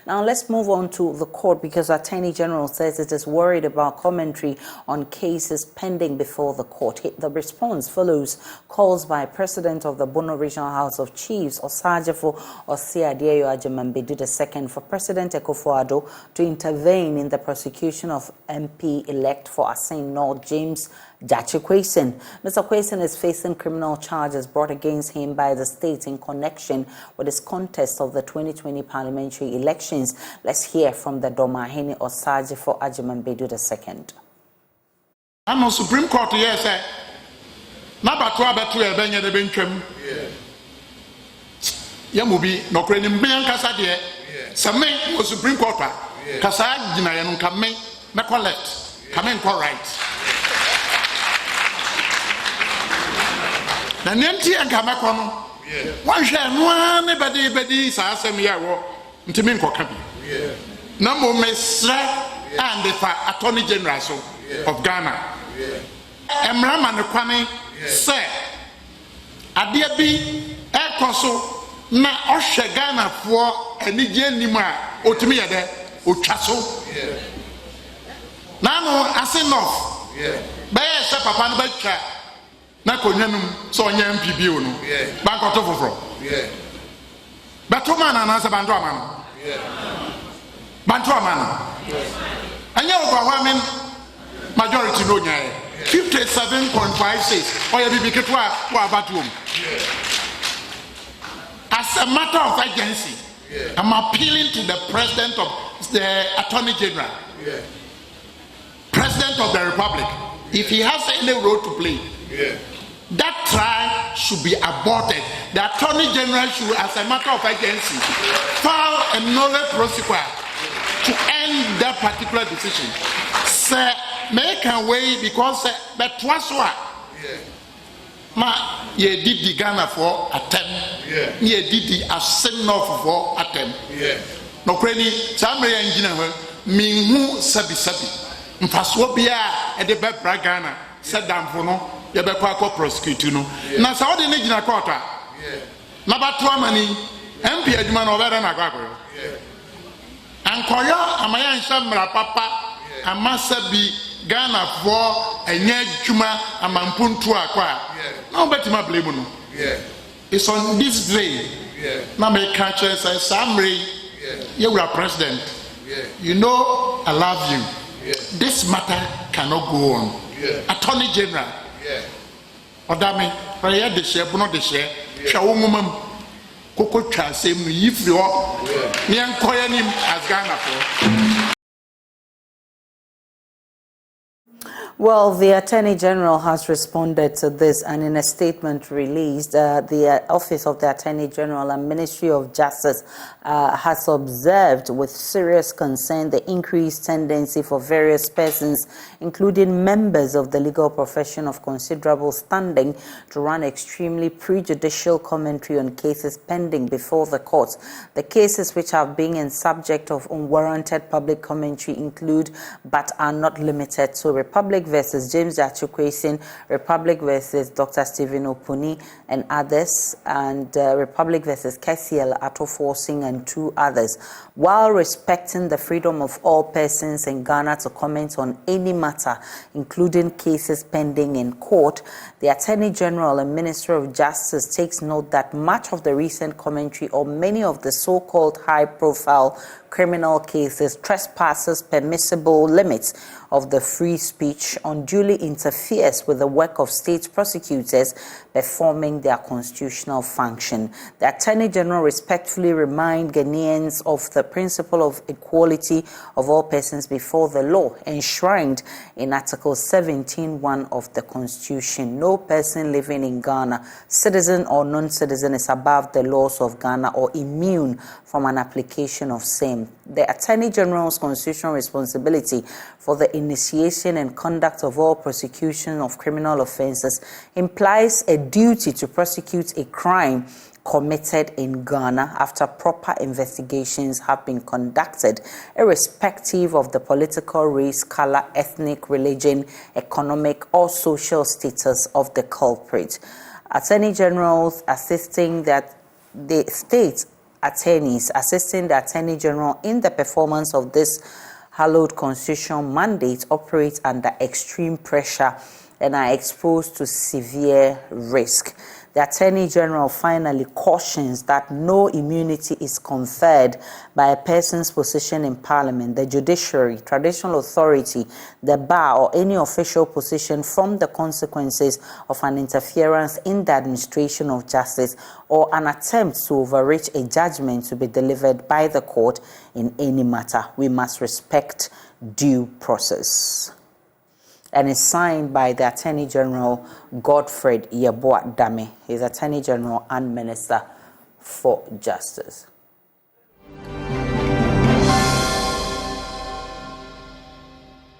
Now let's move on to the court because Attorney General says it is worried about commentary on cases pending before the court. The response follows calls by President of the Bono Regional House of Chiefs, Osagyefo Osiadeyo Ajimambedu II, for President Akufo-Addo to intervene in the prosecution of MP-elect for Asin North James Gyakye Quayson. Mr. Quayson is facing criminal charges brought against him by the state in connection with his contest of the 2020 parliamentary elections. Let's hear from the Dormaahene Osagyefo Ajimambedu II. I'm on Supreme Court, yes, sir. Nabatwa betu ebenye de bentwam. Yamubi no kreni mbian kasa de. Same o Supreme Court kasa gina ye no kame me collect, kame ko right. Na nenti agame ko no. Wan hwe no ne bedi sa asem ye wo ntimi nkoka bi. Na mo mesra and the Attorney General of Ghana. Emrama ne kwame se ade bi ekoso na ohwe Ghana fo anigye nim a otimi ye de otwa so na no Asinof be se papa no batwa na konyanum so onya MPB o no bankoto foforo beto man na se banto amano banto amano anya overwhelming majority no nya 57.56 or you be ketwa wa batum. As a matter of urgency, I'm appealing to the President of the Attorney General, President of the Republic, if he has any role to play, that trial should be aborted. The Attorney General should, as a matter of urgency, file a nolle prosequi to end that particular decision. Sir, make a way because that was what ma ye did the Ghana for attempt, ye did the Asinof for attempt. No cranny, Samre engineer, Mingu Sabi Mfaswobia at the Bebra Ghana, said down for no, Yabako prosecute no. Now, Saudi Nigina Quarter, Nabatwamani, MP Edman over and Agabo. And Koya, Amayan Samra Papa, Amasabi. Ghana for a nye juma amampuntu akwa. No better my blame no. It's on this day. Now me catch say Samre, you are president. You know I love you. This matter cannot go on. Attorney General. Odame, prayer de share, no de share. Shawo mumam koko twa sem yifri ho. Me enkoya nim as Ghana for. Well, the Attorney General has responded to this, and in a statement released, the Office of the Attorney General and Ministry of Justice has observed with serious concern the increased tendency for various persons, including members of the legal profession of considerable standing, to run extremely prejudicial commentary on cases pending before the courts. The cases which have been in subject of unwarranted public commentary include, but are not limited to, Republic versus James Gyakye Quayson, Republic versus Dr. Stephen Opuni and others, and Republic versus Kesiel Atto-Forcing and two others. While respecting the freedom of all persons in Ghana to comment on any matter, including cases pending in court, the Attorney General and Minister of Justice takes note that much of the recent commentary or many of the so-called high-profile criminal cases trespasses permissible limits of the free speech, unduly interferes with the work of state prosecutors performing their constitutional function. The Attorney General respectfully reminds Ghanaians of the principle of equality of all persons before the law, enshrined in Article 17(1) of the Constitution. No person living in Ghana, citizen or non-citizen, is above the laws of Ghana or immune from an application of same. The Attorney General's constitutional responsibility for the initiation and conduct of all prosecution of criminal offences implies a duty to prosecute a crime committed in Ghana after proper investigations have been conducted, irrespective of the political, race, color, ethnic, religion, economic, or social status of the culprit. Attorney Generals assisting that the state attorneys assisting the Attorney General in the performance of this hallowed constitutional mandate operate under extreme pressure and are exposed to severe risk. The Attorney General finally cautions that no immunity is conferred by a person's position in Parliament, the judiciary, traditional authority, the bar, or any official position from the consequences of an interference in the administration of justice or an attempt to overreach a judgment to be delivered by the court in any matter. We must respect due process. And is signed by the Attorney General Godfred Yeboah Dame. He's Attorney General and Minister for Justice.